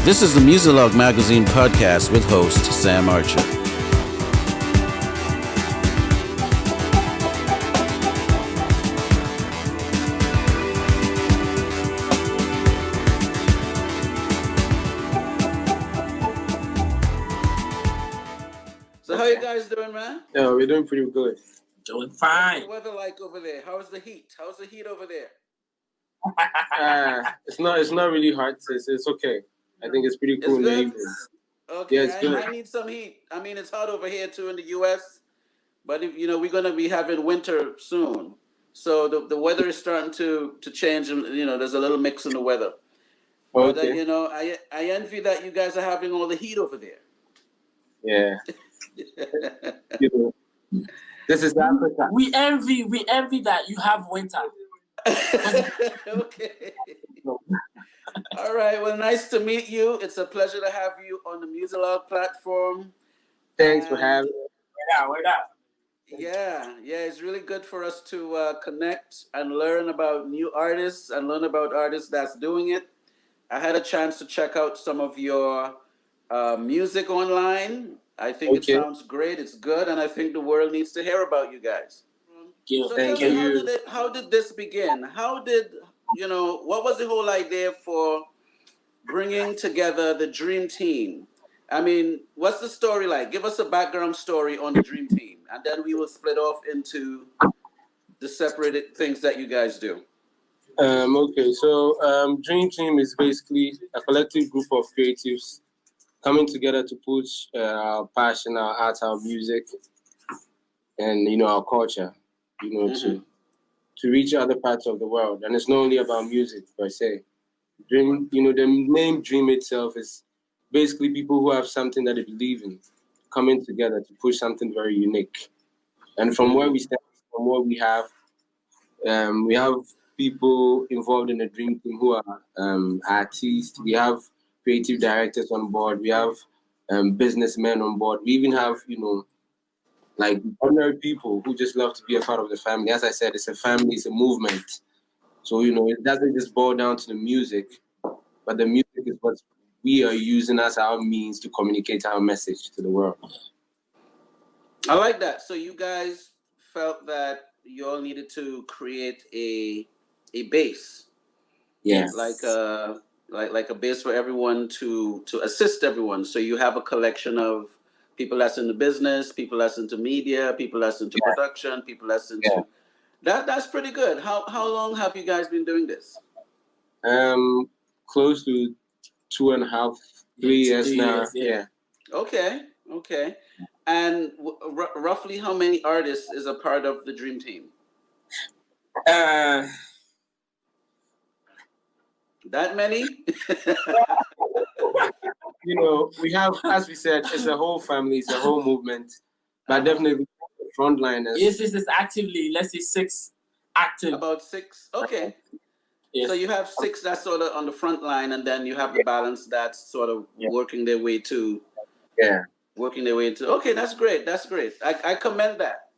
This is the Muzilog magazine podcast with host Sam Archer. So how you guys doing, man? Yeah, we're doing pretty good. Doing fine. What's the weather like over there? How's the heat? How's the heat over there? It's not really hot. It's okay. I think it's pretty cool in the evening. Okay, Yeah, it's good. I need some heat. I mean, it's hot over here too in the U.S., but we're gonna be having winter soon, so the weather is starting to change, and there's a little mix in the weather. But Okay. I envy that you guys are having all the heat over there. Yeah. You know, this is Africa. We envy that you have winter. Okay. All right. Well, nice to meet you. It's a pleasure to have you on the Muzilog platform. Thanks for having me. Word up. Yeah. It's really good for us to connect and learn about new artists and learn about artists that's doing it. I had a chance to check out some of your music online. I think it sounds great. It's good, and I think the world needs to hear about you guys. So Thank tell me, you. how did this begin? What was the whole idea for bringing together the Dream Team? I mean, what's the story like? Give us a background story on the Dream Team, and then we will split off into the separate things that you guys do. Okay, so Dream Team is basically a collective group of creatives coming together to put our passion, our art, our music, and our culture, to reach other parts of the world. And it's not only about music per se. Dream, the name Dream itself is basically people who have something that they believe in coming together to push something very unique. And from where we stand, from what we have people involved in the Dream Team who are artists. We have creative directors on board. We have businessmen on board. We even have, like ordinary people who just love to be a part of the family. As I said, it's a family, it's a movement. So, it doesn't just boil down to the music, but the music is what we are using as our means to communicate our message to the world. I like that. So you guys felt that you all needed to create a base. Yes. Like a base for everyone to assist everyone. So you have a collection of people that's in the business, people that's into media, people that's into production, people that's into that's pretty good. How long have you guys been doing this? Close to 2.5, 3 years now. Yeah. Okay. And roughly how many artists is a part of the Dream Team? That many? We have, as we said, it's a whole family, it's a whole movement. But definitely frontliners. Yes, this is actively, let's say 6 active. About 6? Okay. Yes. So you have 6 that's sort of on the front line, and then you have the balance that's sort of working their way to. Yeah. Working their way into. Okay, that's great. I commend that.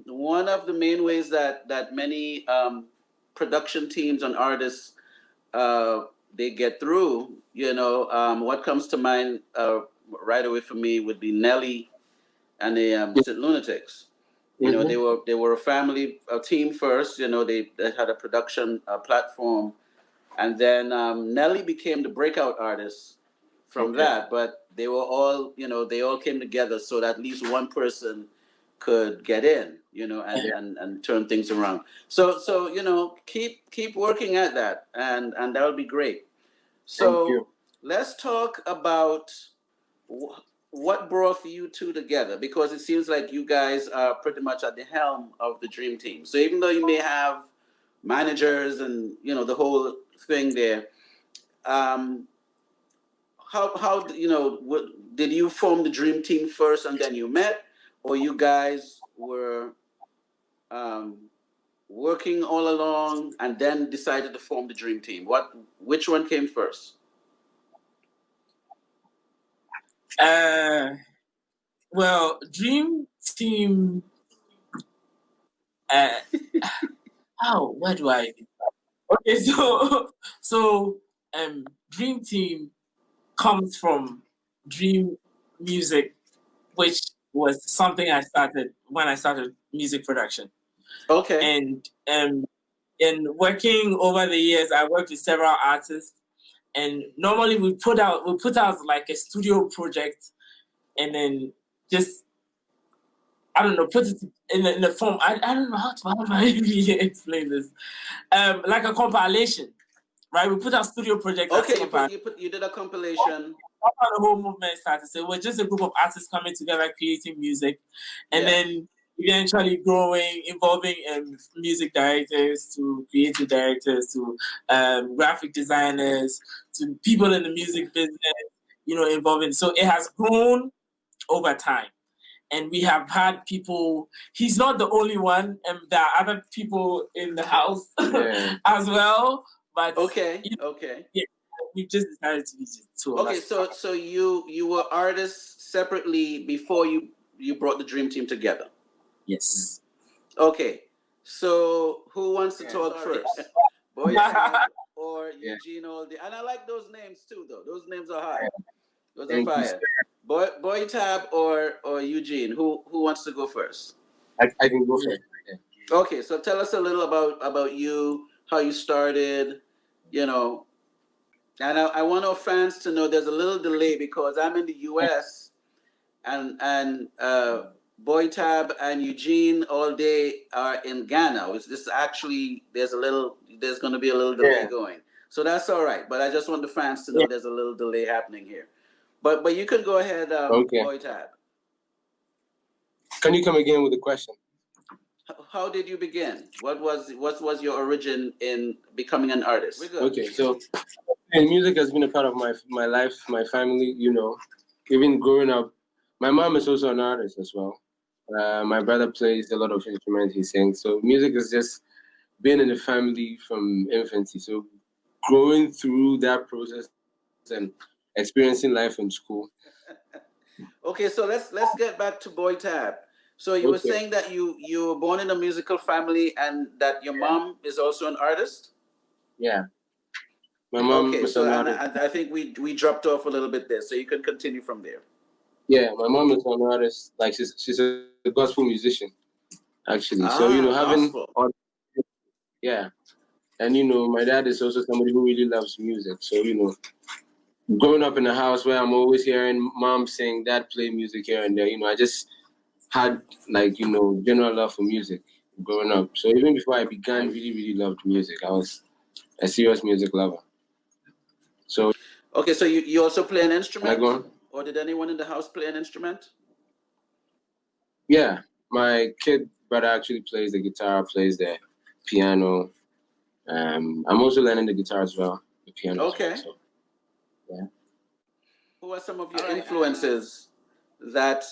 One of the main ways that many production teams and artists they get through, what comes to mind right away for me would be Nelly and the Lunatics. They were a team first. They had a production platform, and then Nelly became the breakout artist from that. But they were all, they all came together so that at least one person could get in, and turn things around. So keep working at that, and that would be great. So let's talk about what brought you two together, because it seems like you guys are pretty much at the helm of the Dream Team. So even though you may have managers and the whole thing there, how did you form the Dream Team first and then you met, or you guys were working all along and then decided to form the Dream Team? Which one came first? Well, Dream Team. Where do I? Okay, so Dream Team comes from Dream Music, which was something I started when I started music production. Okay. And in working over the years, I worked with several artists, and normally we put out like a studio project, and then just I don't know, put it in the form. I don't know how do I really explain this. Like a compilation, right? We put our studio project. Okay, you did a compilation. That's how the whole movement started. So it was just a group of artists coming together, creating music, and then eventually growing, involving music directors to creative directors to graphic designers to people in the music business, involving. So it has grown over time. And we have had people. He's not the only one, and there are other people in the house as well. But okay. Yeah, we just decided to be two of Okay, us. so you were artists separately before you brought the Dream Team together. Yes. Okay, so who wants to talk first? BwoyTab or Ujean Allday? And I like those names too, though. Those names are high. Those are fire. BwoyTab or Ujean? Who wants to go first? I can go first. Yeah. Okay, so tell us a little about you, how you started, And I want our fans to know there's a little delay because I'm in the U.S. and BwoyTab and Ujean Allday are in Ghana. It's just actually there's going to be a little delay going, so that's all right. But I just want the fans to know there's a little delay happening here. But you can go ahead, BwoyTab. Can you come again with the question? How did you begin? What was your origin in becoming an artist? Okay, so music has been a part of my life, my family. Even growing up, my mom is also an artist as well. My brother plays a lot of instruments. He sings. So music has just been in the family from infancy. So growing through that process and experiencing life in school. Okay, so let's get back to BwoyTab. So you were saying that you were born in a musical family and that your mom is also an artist? Yeah. My mom is an artist. I think we dropped off a little bit there, so you can continue from there. Yeah, my mom is an artist. Like she's a gospel musician, actually. So having and my dad is also somebody who really loves music. So growing up in a house where I'm always hearing mom sing, dad play music here and there. I just had general love for music growing up. So even before I began, really, really loved music. I was a serious music lover. So okay, so you also play an instrument? Or did anyone in the house play an instrument? Yeah, my kid brother actually plays the guitar, plays the piano. I'm also learning the guitar as well, the piano. Okay. As well, so, yeah. Who are some of your influences that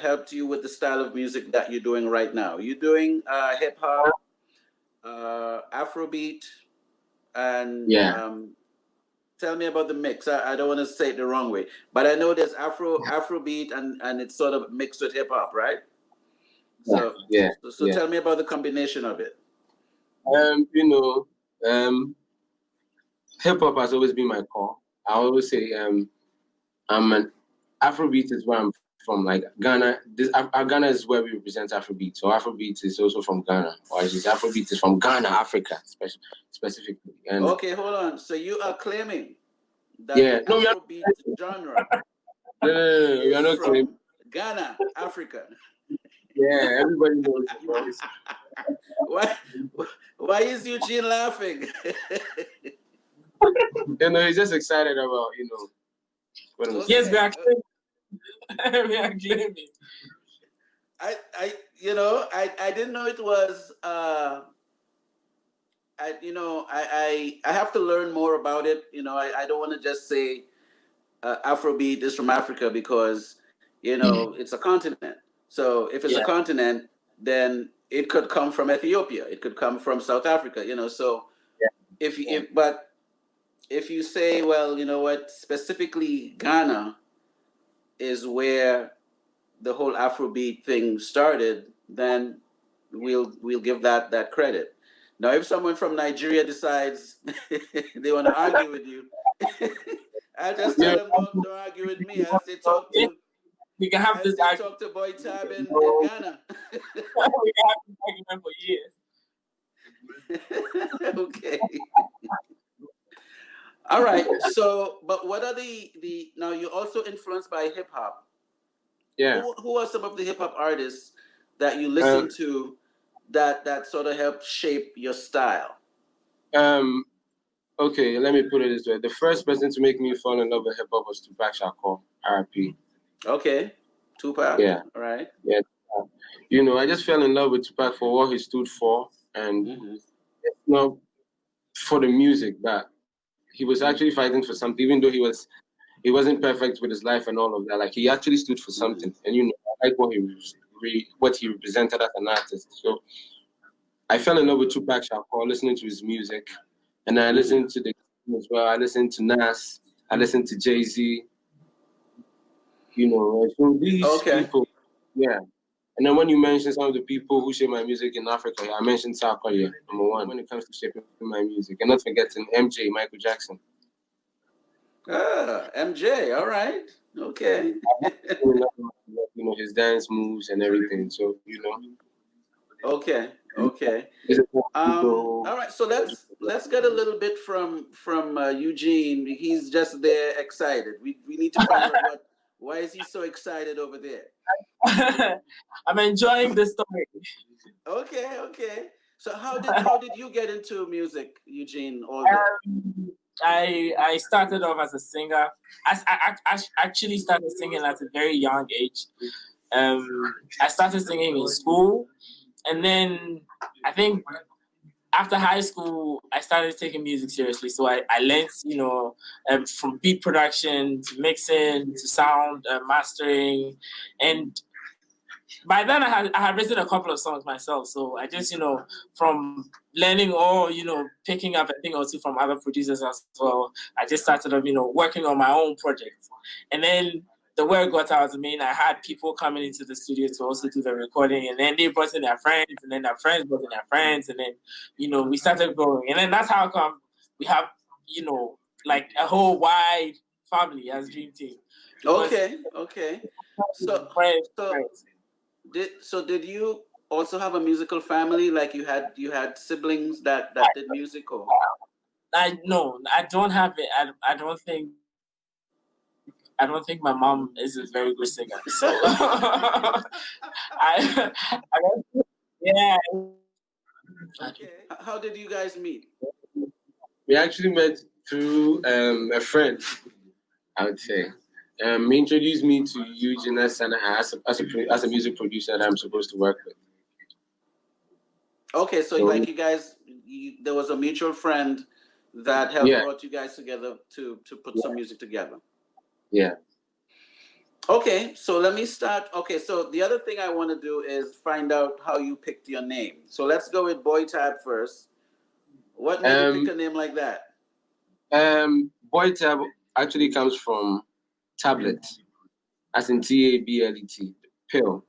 helped you with the style of music that you're doing right now? You're doing hip hop, Afrobeat, and tell me about the mix. I don't want to say it the wrong way, but I know there's Afrobeat and it's sort of mixed with hip hop, right? So tell me about the combination of it. Hip hop has always been my core. I always say I'm an Afrobeat is where I'm from, like Ghana. Ghana is where we represent Afrobeat. So Afrobeat is also from Ghana, or Afrobeat is from Ghana, Africa, specifically. And okay, hold on. So you are claiming that the Afrobeat genre we are not from Ghana, Africa. Yeah, everybody knows. Why is Ujean laughing? He's just excited about what I'm saying. Yes, we are claiming. We are claiming. I didn't know it was. I have to learn more about it. I don't want to just say Afrobeat is from Africa because it's a continent. So if it's a continent, then it could come from Ethiopia. It could come from South Africa. So if you say, well, you know what, specifically Ghana is where the whole Afrobeat thing started, then we'll give that credit. Now, if someone from Nigeria decides they want to argue with you, I'll just tell them don't argue with me. I'll say we can have this talk to BwoyTab in Ghana. We can have this argument for years. Okay. All right. So, but what are the now? You're also influenced by hip hop. Yeah. Who are some of the hip hop artists that you listen to that sort of help shape your style? Okay, let me put it this way. The first person to make me fall in love with hip hop was Tupac Shakur, R.I.P. Okay, Tupac. Yeah. All right. Yeah. You know, I just fell in love with Tupac for what he stood for, and not for the music, but he was actually fighting for something, even though he wasn't perfect with his life and all of that. Like, he actually stood for something, and you know, I like what he represented as an artist. So I fell in love with Tupac Shakur, listening to his music, and I listened to the as well. I listened to Nas, I listened to Jay-Z. You know, so these people, yeah. And then when you mention some of the people who shape my music in Africa, I mentioned South Korea, number one, when it comes to shaping my music. And not forgetting MJ, Michael Jackson. MJ, all right. Okay. You know, his dance moves and everything. So, you know. Okay. All right. So let's get a little bit from Ujean. He's just there excited. We need to find out why is he so excited over there? I'm enjoying the story. Okay. So how did you get into music, Ujean? I started off as a singer. I actually started singing at a very young age. I started singing in school, and then I think after high school, I started taking music seriously. So I learned, you know, from beat production to mixing to sound mastering, and by then I had written a couple of songs myself. So I just, you know, from learning or, you know, picking up a thing or two from other producers as well, I just started, you know, working on my own projects. And then the word got out. I mean, I had people coming into the studio to also do the recording, and then they brought in their friends, and then their friends brought in their friends, and then, you know, we started growing. And then that's how come we have, you know, like a whole wide family as Dream Team. Okay. So did you also have a musical family? Like you had siblings that did music, or? No, I don't have it. I don't think my mom is a very good singer. So I don't, yeah. Okay. How did you guys meet? We actually met through a friend, I would say. He introduced me to Ujean as a music producer that I'm supposed to work with. Okay, so like you guys, there was a mutual friend that helped brought you guys together to put some music together. Yeah. Okay, so let me start. Okay, so the other thing I want to do is find out how you picked your name. So let's go with BwoyTab first. What made you pick a name like that? BwoyTab actually comes from tablet, as in TABLET, pill.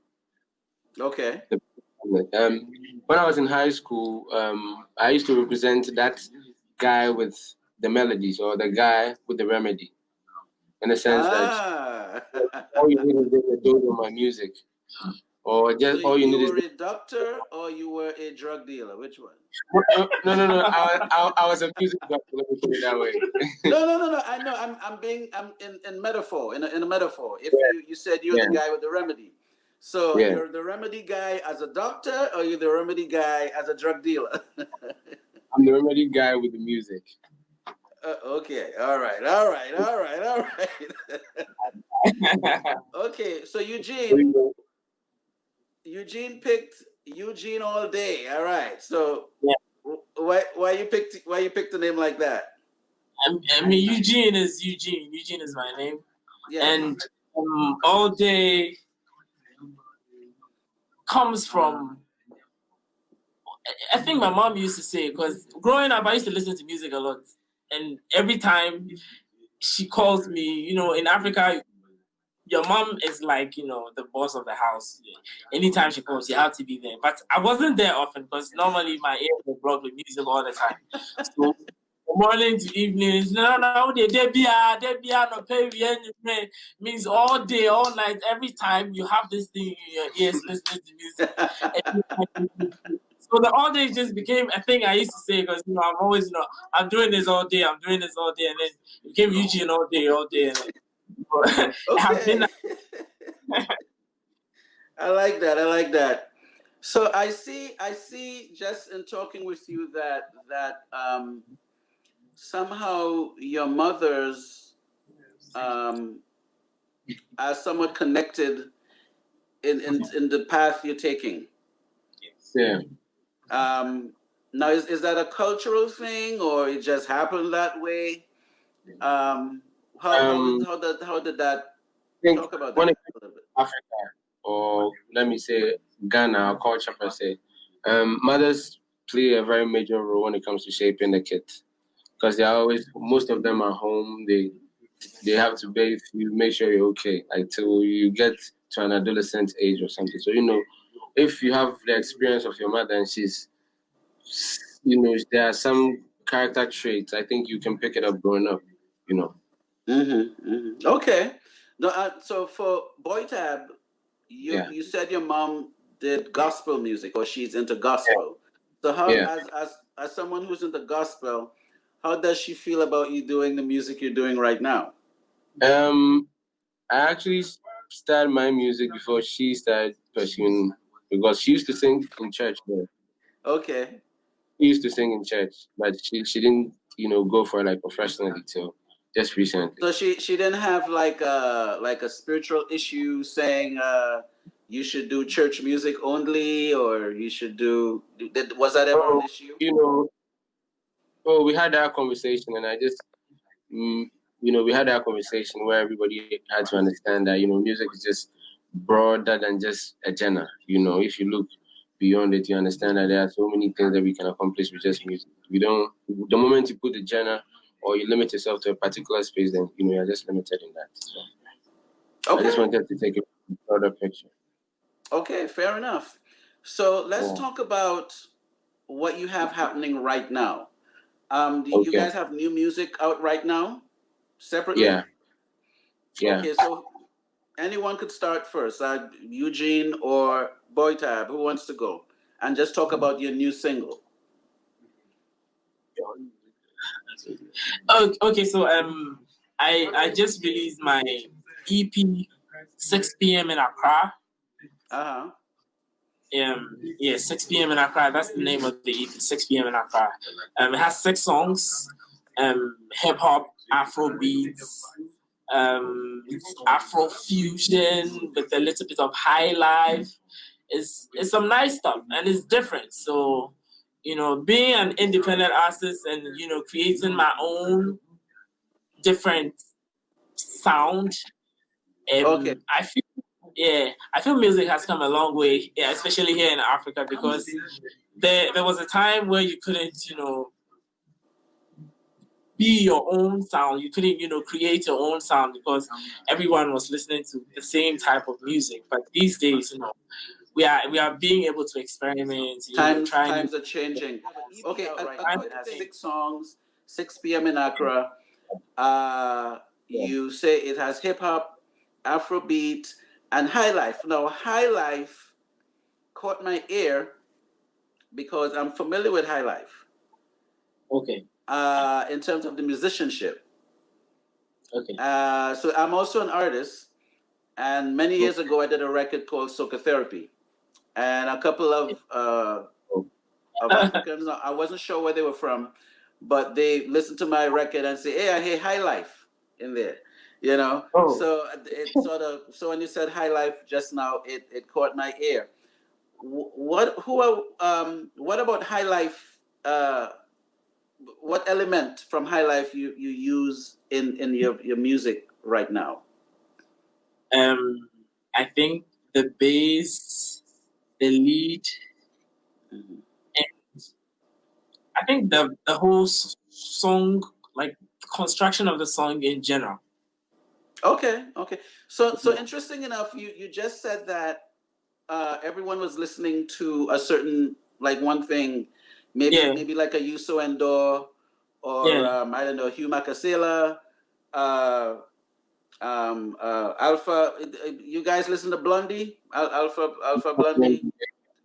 Okay. When I was in high school, I used to represent that guy with the melodies or the guy with the remedy, in the sense that all you need is just a dose of my music, or just so all you need is. You were a doctor or you were a drug dealer? Which one? No. I was a music doctor. Let me put it that way. No. I know. I'm in metaphor. In a metaphor. If you said you're the guy with the remedy, so you're the remedy guy as a doctor, or you're the remedy guy as a drug dealer? I'm the remedy guy with the music. Okay. All right. Okay. So Ujean picked Ujean Allday. All right. So why you picked a name like that? I mean, Ujean is Ujean. Ujean is my name. Yeah. And Allday comes from. I think my mom used to say, because growing up I used to listen to music a lot, and every time she calls me, you know, in Africa your mom is like, the boss of the house. Anytime she calls, you have to be there. But I wasn't there often because normally my ears were blocked with music all the time. So morning to evening, no, they no pay means all day, all night, every time you have this thing in your ears listening to music. So the all day just became a thing I used to say because I'm always I'm doing this all day, and then it became Ujean all day, and then it has been. Okay. I like that. I like that. So I see just in talking with you that somehow your mothers are somewhat connected in the path you're taking. Yeah. Now is that a cultural thing or it just happened that way? Um, Um, how did that I think talk about when that it comes a little bit? to Africa, or let me say Ghana, our culture per se, mothers play a very major role when it comes to shaping the kids because they are always, most of them are home. They have to bathe you, make sure you're okay, like till you get to an adolescent age or something. So if you have the experience of your mother and she's, there are some character traits. I think you can pick it up growing up. You know. Okay. No, so for BwoyTab, Yeah. you said your mom did gospel music or she's into gospel. So how Yeah. as someone who's into gospel, how does she feel about you doing the music you're doing right now? I actually started my music before she started pursuing because she used to sing in church. There. Okay. She used to sing in church, but she didn't, go for it like professionally till just recently. So she didn't have like a spiritual issue saying you should do church music only or you should was that ever an Oh, issue? we had that conversation, and I just, mm, we had that conversation where everybody had to understand that music is just broader than just a genre. If you look beyond it, you understand that there are so many things that we can accomplish with just music. We don't. The moment you put the genre or you limit yourself to a particular space, then you're just limited in that. So I just Okay. wanted to take a broader picture. Okay, fair enough. So let's Yeah. talk about what you have happening right now. Do you Okay. guys have new music out right now separately? Yeah. Yeah. Okay, so anyone could start first. Ujean or BwoyTab, who wants to go? And just talk about your new single. Oh, okay. So I just released my EP 6 p.m. in Accra. Uh-huh. 6 p.m. in Accra. That's the name of the EP, 6 p.m. in Accra. It has 6 songs. Hip hop, AfroBeat, Afro fusion with a little bit of high life. It's some nice stuff and it's different. So, being an independent artist and creating my own different sound. Okay. I feel music has come a long way, especially here in Africa, because there was a time where you couldn't, be your own sound. You couldn't, create your own sound because everyone was listening to the same type of music. But these days, we are being able to experiment, try new. Times are changing. Okay, Times it are has changing. 6 songs, 6 p.m. in Accra. Yeah. You say it has hip hop, Afrobeat, and HighLife. Now, HighLife caught my ear because I'm familiar with HighLife Okay. in terms of the musicianship. Okay. So I'm also an artist, and many years ago I did a record called Soca Therapy, and a couple of Africans. I wasn't sure where they were from, but they listened to my record and say, "Hey, I hear High Life in there," Oh. So it sort of. So when you said High Life just now, it caught my ear. What about High Life? What element from High Life you use in your music right now? I think the bass, the lead, Mhm. and I think the whole song, like construction of the song in general. Okay, okay. So interesting enough, you just said that everyone was listening to a certain like one thing, Yeah, maybe like a Yuso Endor or yeah. I don't know Hugh Makasela, uh, Alpha. You guys listen to Blondie, Alpha Blondie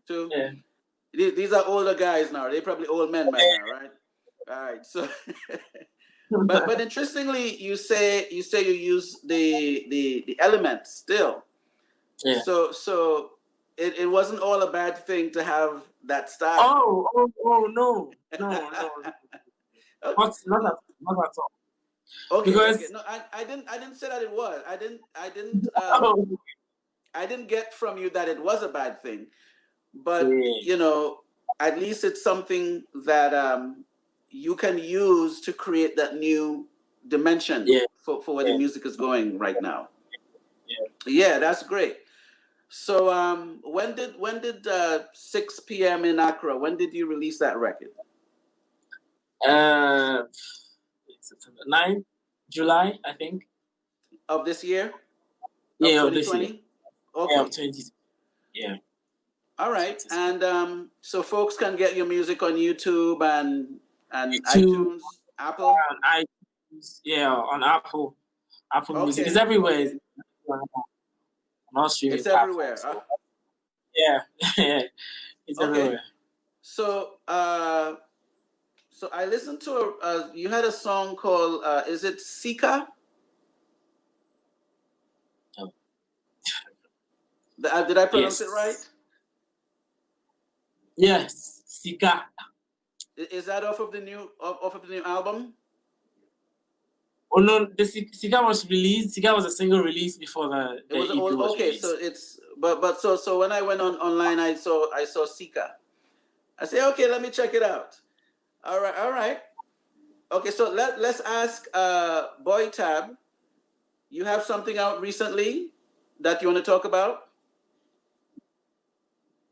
too. Yeah. These are older guys now. They're probably old men by now, right? All right. So, but interestingly, you use the elements still. Yeah. So it wasn't all a bad thing to have that style. Oh, no. Okay, Not at all. okay. Because No, I didn't say that it was. oh, I didn't get from you that it was a bad thing. But yeah, at least it's something that you can use to create that new dimension yeah, for where the yeah, music is going right now. yeah. Yeah, that's great. So when did 6 p.m. in Accra? When did you release that record? Uh, September 9, July, I think. Of this year? Of Yeah, of this year. 2020? Yeah, of Okay. 20. Yeah. All right. 20. And so folks can get your music on YouTube and YouTube, iTunes, Apple. on iTunes, yeah, on Apple Music. It's Okay. everywhere. It's on all streaming It's everywhere. platforms. So yeah, yeah, it's Okay. everywhere. So so I listened to you had a song called is it Sika? Oh. Did I pronounce it right? Yes. Yes. Sika. Is that off of the new album? Oh no, the Sika was released. Sika was a single release before It the was EP old. was Okay, so released. it's but so when I went online, I saw Sika. I say okay, let me check it out. All right, all right. Okay, so let's ask BwoyTab. You have something out recently that you want to talk about?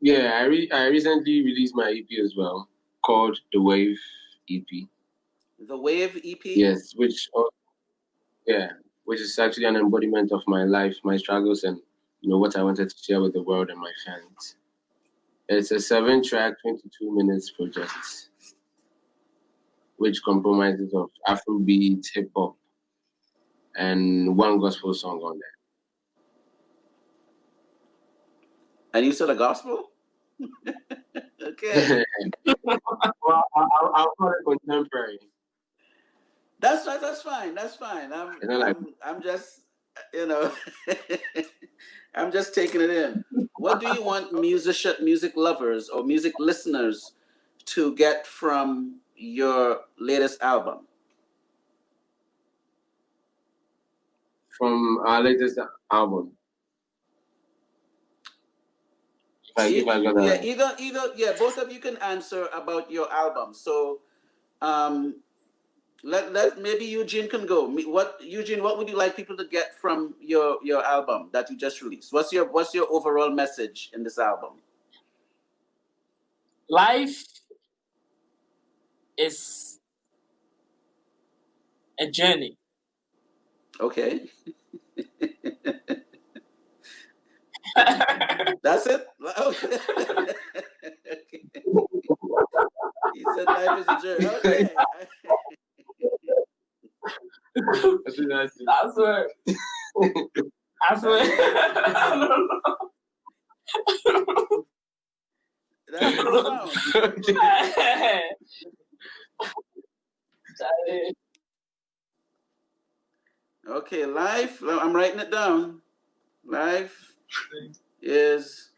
Yeah, I recently released my EP as well, called The Wave EP. The Wave EP. Yes, yeah, which is actually an embodiment of my life, my struggles, and what I wanted to share with the world and my fans. It's a 7-track, 22 minutes project, which compromises of Afrobeat, hip hop, and one gospel song on there. And you said a gospel? Okay. Well, I'll call it contemporary. That's right. That's fine. That's fine. You know, like I'm just, you know, I'm just taking it in. What do you want music lovers, or music listeners to get from your latest album? from our latest album. If I got that Yeah, right. yeah. Both of you can answer about your album. So, um, let maybe Eugene can go. Eugene? What would you like people to get from your album that you just released? What's your overall message in this album? Life is a journey. Okay. That's it? Okay. Okay. He said life is a journey. Okay. I swear. I swear. That's profound. Okay, life. I'm writing it down. Life is.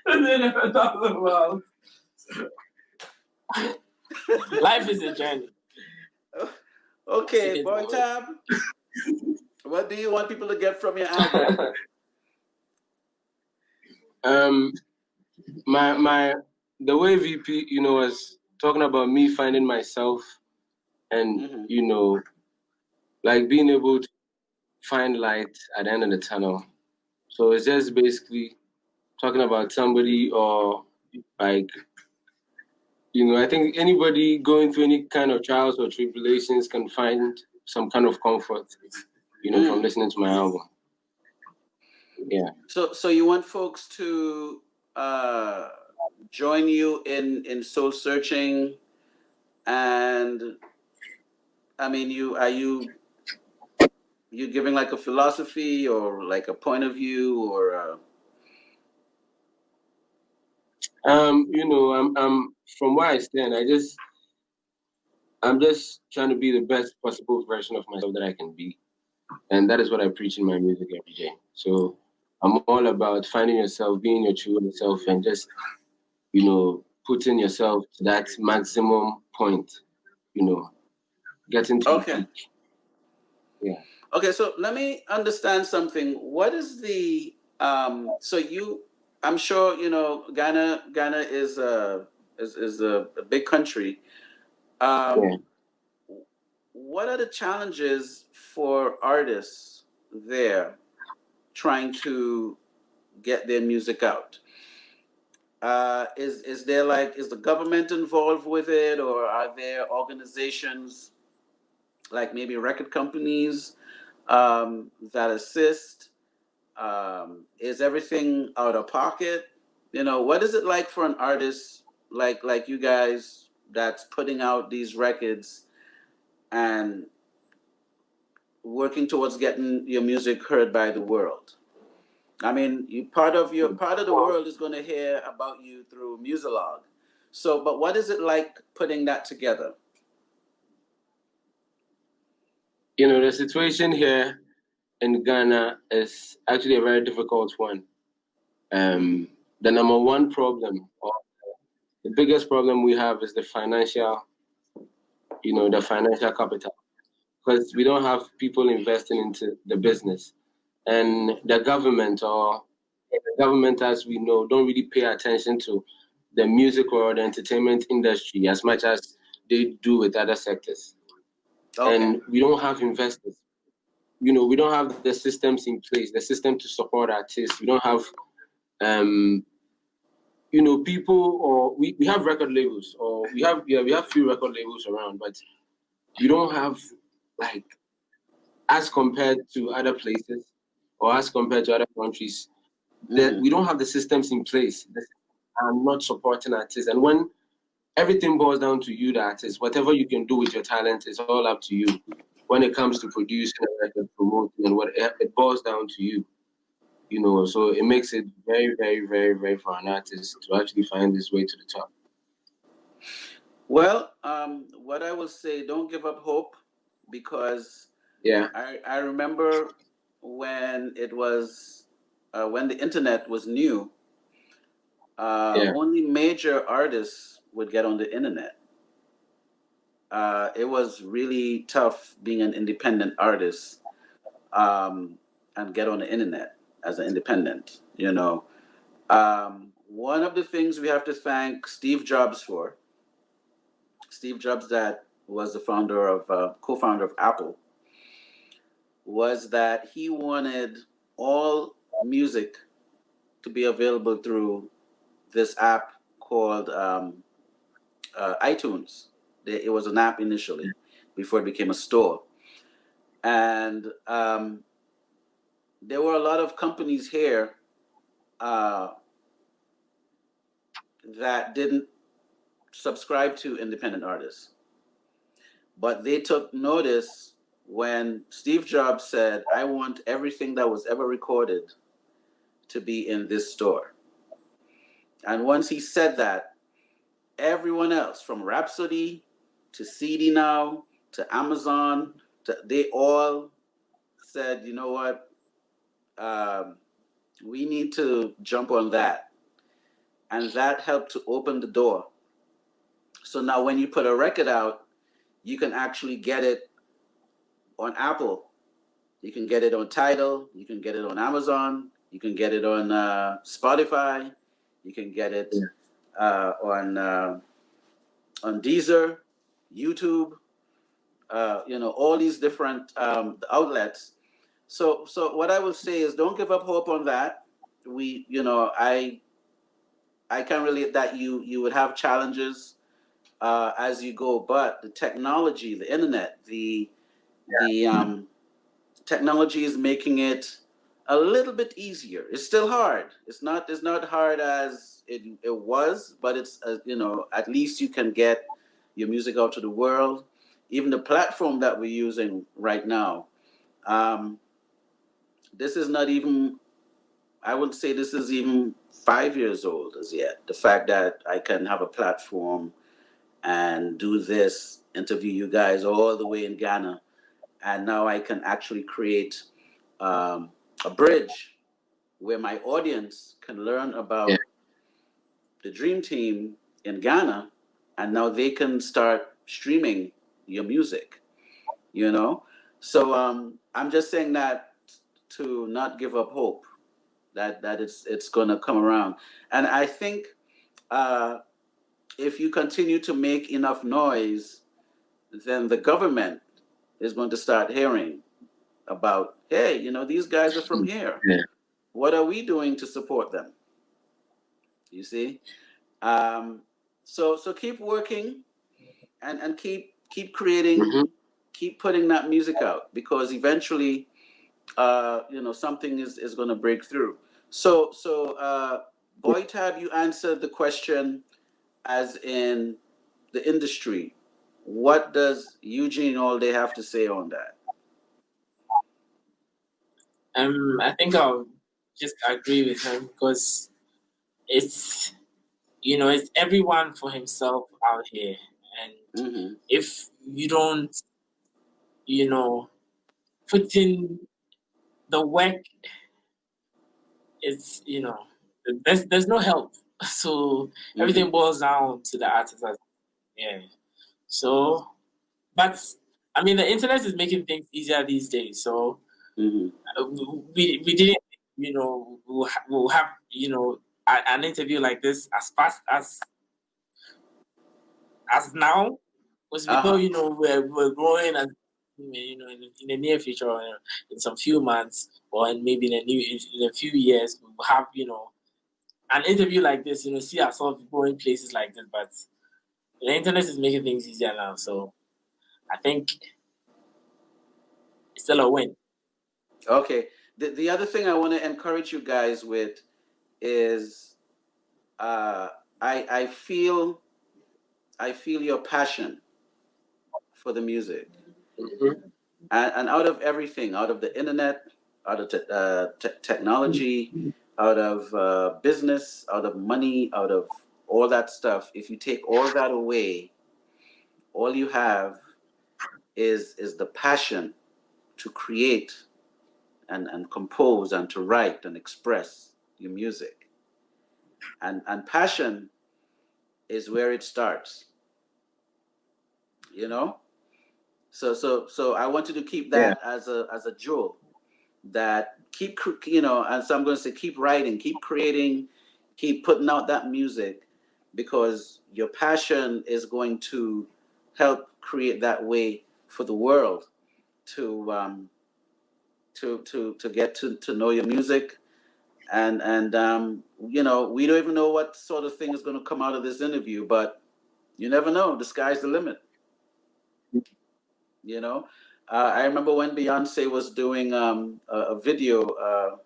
They never talk about. Life is a journey. Okay, BwoyTab. What do you want people to get from your album? The way VP, was talking about me finding myself and like being able to find light at the end of the tunnel. So it's just basically talking about somebody, or like You know, I think anybody going through any kind of trials or tribulations can find some kind of comfort, you know, from listening to my album. Yeah. So you want folks to join you in soul searching, and I mean, you giving like a philosophy or like a point of view or You know, I'm from where I stand, I'm just trying to be the best possible version of myself that I can be. And that is what I preach in my music every day. So I'm all about finding yourself, being your true self, and just, you know, putting yourself to that maximum point, you know, getting to the okay. peak. Yeah. Okay, so let me understand something. What is the so you I'm sure you know Ghana is a big country. Yeah. What are the challenges for artists there trying to get their music out? Is there like is the government involved with it, or are there organizations like maybe record companies that assist? Is everything out of pocket? You know, what is it like for an artist like you guys that's putting out these records and working towards getting your music heard by the world? I mean, part of the world is going to hear about you through Muzilog. So, but what is it like putting that together? You know, the situation here in Ghana is actually a very difficult one. The number one problem, or the biggest problem we have is the financial, you know, the financial capital. Because we don't have people investing into the business. And the government, or the government as we know, don't really pay attention to the music or the entertainment industry as much as they do with other sectors. Okay. And we don't have investors. You know, we don't have the systems in place, the system to support artists. We don't have, you know, people, or we have record labels, or we have few record labels around, but we don't have, like, as compared to other places or as compared to other countries, that we don't have the systems in place that are not supporting artists. And when everything boils down to you, the artist, whatever you can do with your talent is all up to you. When it comes to producing a record, promoting, and whatever, it boils down to you. You know, so it makes it very, very, very, very for an artist to actually find his way to the top. Well, what I will say, don't give up hope, because Yeah. I remember when it was when the internet was new. Yeah. Only major artists would get on the internet. It was really tough being an independent artist and get on the internet as an independent. You know, one of the things we have to thank Steve Jobs for. Steve Jobs, that was the founder of co-founder of Apple, was that he wanted all music to be available through this app called iTunes. It was an app initially before it became a store. And there were a lot of companies here that didn't subscribe to independent artists. But they took notice when Steve Jobs said, I want everything that was ever recorded to be in this store. And once he said that, everyone else from Rhapsody to CD Now to Amazon, they all said, you know what, we need to jump on that. And that helped to open the door. So now when you put a record out, you can actually get it on Apple. You can get it on Tidal. You can get it on Amazon. You can get it on Spotify. You can get it on Deezer, YouTube. You know, all these different outlets. So what I will say is, don't give up hope on that. You know, I can relate that you would have challenges as you go. But the technology, the internet, the technology is making it a little bit easier. It's still hard. It's not hard as it was, but it's at least you can get your music out to the world. Even the platform that we're using right now, this is not even. I would say this is even 5 years old as yet. The fact that I can have a platform and do this, interview you guys all the way in Ghana, and now I can actually create a bridge where my audience can learn about the Dream Team in Ghana, and now they can start streaming your music. So I'm just saying that to not give up hope that it's gonna come around, and I think if you continue to make enough noise, then the government is going to start hearing about, hey, these guys are from here. What are we doing to support them? You see, so keep working and keep creating, keep putting that music out, because eventually, something is going to break through. So BwoyTab, you answered the question as in the industry. What does Ujean Allday have to say on that? I think I'll just agree with him, because it's it's everyone for himself out here, and if you don't put in the work, it's there's no help. So everything boils down to the artist. Yeah. So, but I mean, the internet is making things easier these days. So we didn't we'll have an interview like this as fast as now, because we know we're growing, and in the near future, or in some few months, or maybe in a few years, we'll have an interview like this. See ourselves going places like this. But the internet is making things easier now, so I think it's still a win. Okay. The other thing I want to encourage you guys with is I feel your passion for the music, and out of everything, out of the internet, out of technology, out of business, out of money, out of all that stuff. If you take all that away, all you have is the passion to create and compose and to write and express your music. And passion is where it starts. So I want you to keep that as a jewel, that and so I'm going to say keep writing, keep creating, keep putting out that music, because your passion is going to help create that way for the world to get to know your music. And we don't even know what sort of thing is going to come out of this interview, but you never know. The sky's the limit. I remember when Beyonce was doing a video,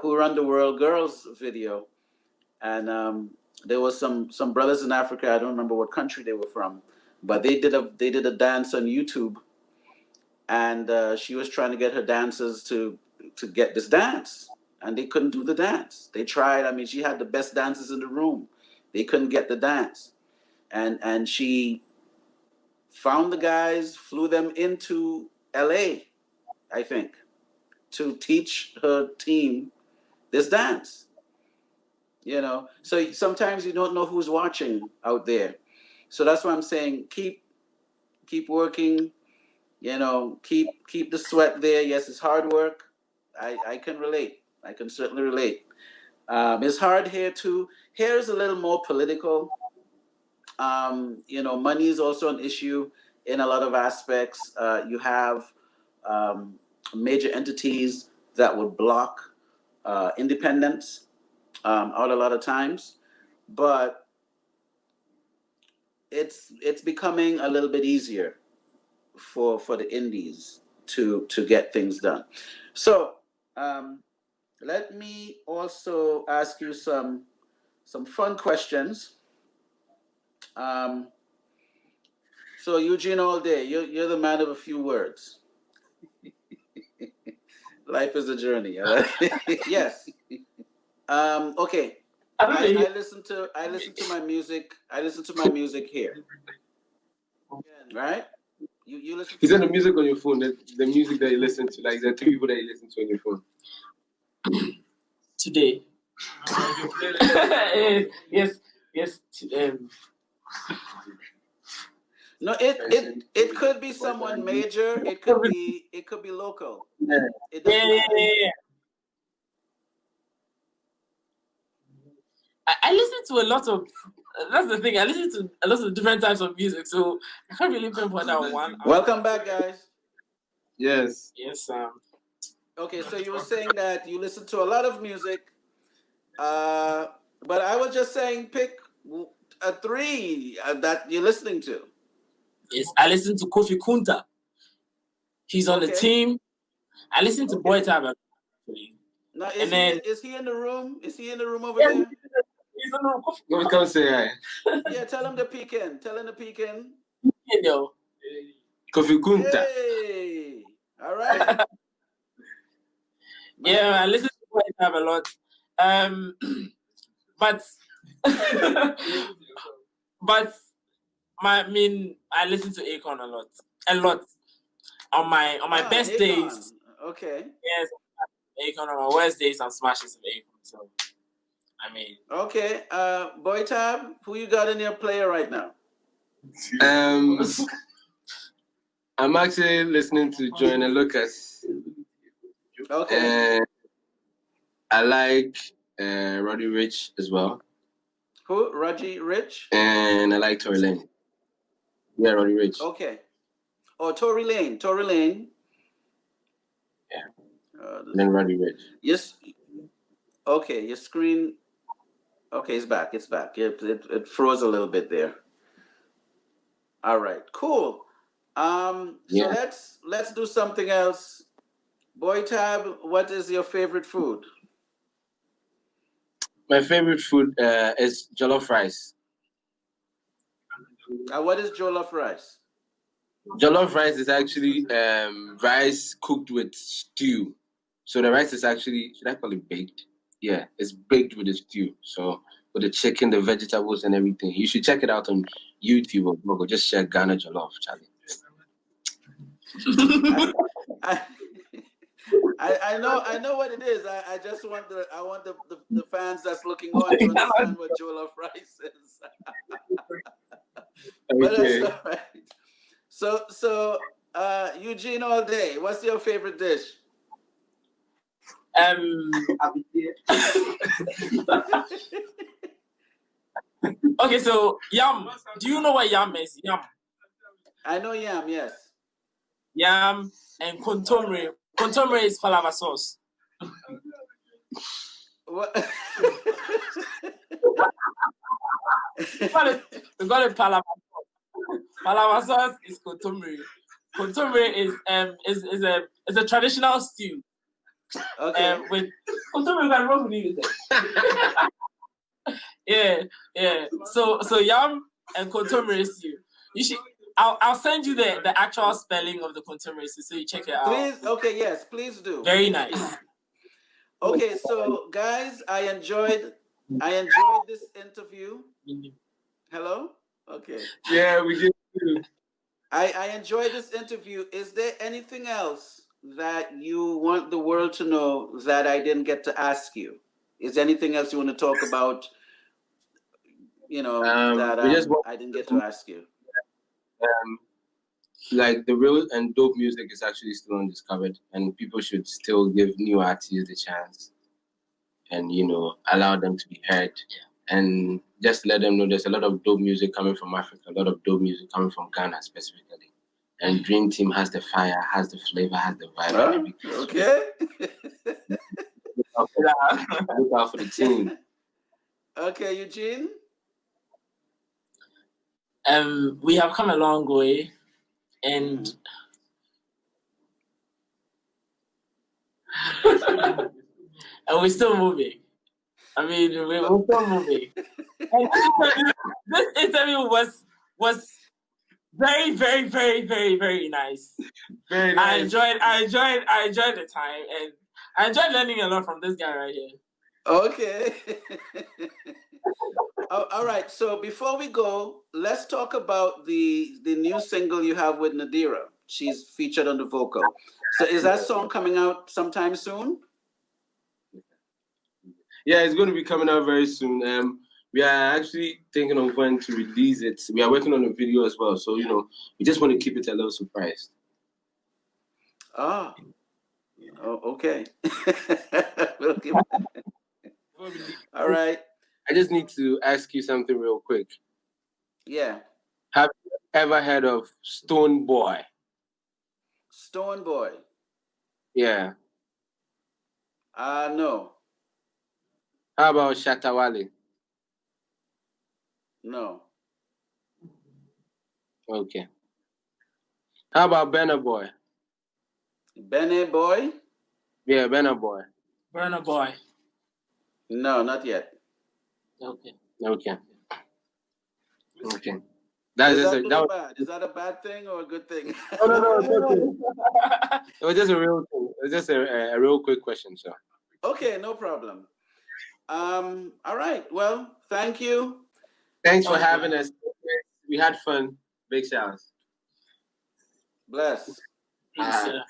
Who Run the World Girls video, and there was some brothers in Africa. I don't remember what country they were from, but they did a dance on YouTube, and she was trying to get her dancers to get this dance, and they couldn't do the dance. They tried. I mean, she had the best dancers in the room. They couldn't get the dance, and she found the guys, flew them into LA, I think, to teach her team this dance. So sometimes you don't know who's watching out there. So that's why I'm saying keep working, keep the sweat there. Yes, it's hard work. I can relate. I can certainly relate. It's hard here too. Here is a little more political. Money is also an issue in a lot of aspects. You have major entities that would block independence out a lot of times. But it's becoming a little bit easier for the indies to get things done. So let me also ask you some fun questions. So Ujean, Allday, you're the man of a few words. Life is a journey. All right? Yes. Okay. I listen to my music. I listen to my music here. Right? You listen. Is that the music on your phone? The music that you listen to, like the 3 people that you listen to on your phone. Today. Yes. No, it could be someone major. It could be local. It doesn't matter. I listen to a lot of. That's the thing. I listen to a lot of different types of music, so I can't really pinpoint that one. Welcome back, guys. Yes. Yes. Okay, so you were saying that you listen to a lot of music, but I was just saying pick a 3 that you're listening to. Yes, I listen to Kofi Kunta. He's on the team. I listen to BwoyTab actually. Now, is he in the room? Is he in the room over there? He's in the room. Let me come say hi. Yeah, tell him to peek in. Tell him to peek in. Yo. Kofi Kunta. Hey, all right. Yeah, I listen to BwoyTab a lot. But I listen to Akon a lot. On my best Akon. days. Okay. Yes, Akon. On my worst days, I'm smashing some Akon. So, Okay. BwoyTab, who you got in your player right now? I'm actually listening to Joyner Lucas. Okay. I like Roddy Ricch as well. Who? Roddy Ricch? And I like Tory Lane. Yeah, Roddy Ricch. Okay. Oh, Tory Lane. Yeah. Then Roddy Ricch. Yes. Okay, your screen. Okay, it's back. It froze a little bit there. All right, cool. So let's do something else. BwoyTab, what is your favorite food? My favorite food is jollof rice. What is jollof rice? Jollof rice is actually rice cooked with stew. So the rice is actually, should I call it baked? Yeah, it's baked with the stew. So with the chicken, the vegetables, and everything. You should check it out on YouTube or Google. Just check Ghana Jollof, Charlie. I know what it is. I just want the fans that's looking on to understand what jollof rice is. But that's all right. So Ujean, Allday, what's your favorite dish? Okay, so yam. Do you know what yam is? Yam. I know yam, yes. Yam and contomere. Contomere is palava sauce. What? We call it palava sauce. Palava sauce is contomere. Contomere is a traditional stew. Okay. With contomere can rub with it. Yeah. So yam and contomere stew. You should. I'll send you the actual spelling of the contomere stew so you check it out. Please. Okay. Yes. Please do. Very nice. Okay. So guys, I enjoyed this interview. Hello. Okay. Yeah, we did too. I enjoyed this interview. Is there anything else that you want the world to know that I didn't get to ask you? Is there anything else you want to talk about? That I didn't get to ask you. Like the real and dope music is actually still undiscovered, and people should still give new artists the chance, and allow them to be heard, and just let them know there's a lot of dope music coming from Africa, a lot of dope music coming from Ghana specifically, and Dream Team has the fire, has the flavor, has the vibe, and everything. Okay. Look out for the team. Okay, Ujean. We have come a long way, and and we're still moving. I mean, we're still moving. And this interview was very, very, very, very, very nice. Very nice. I enjoyed the time, and I enjoyed learning a lot from this guy right here. Okay. All right. So before we go, let's talk about the new single you have with Nadira. She's featured on the vocal. So is that song coming out sometime soon? Yeah, it's going to be coming out very soon. We are actually thinking of when to release it. We are working on a video as well. So, we just want to keep it a little surprise. Oh, okay. We'll keep All right. I just need to ask you something real quick. Yeah. Have you ever heard of Stone Boy? Stone Boy? Yeah. No. How about Shatawale? No. Okay. How about Burna Boy? Burna Boy? Yeah, Burna Boy. Burna Boy. No, not yet. Okay. Is that a bad thing or a good thing? No, it's okay. It was just a real thing. It was just a real quick question, so. Okay, no problem. All right. Well, thank you. Thanks for having us. We had fun. Big shouts. Bless.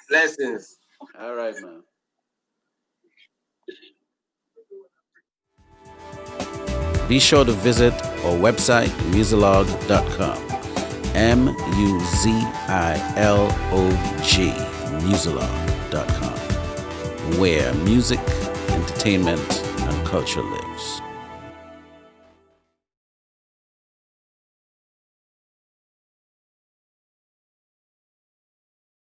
Blessings. All right, man. Be sure to visit our website, Muzilog.com. MUZILOG, Muzilog.com, where music, entertainment, and culture lives.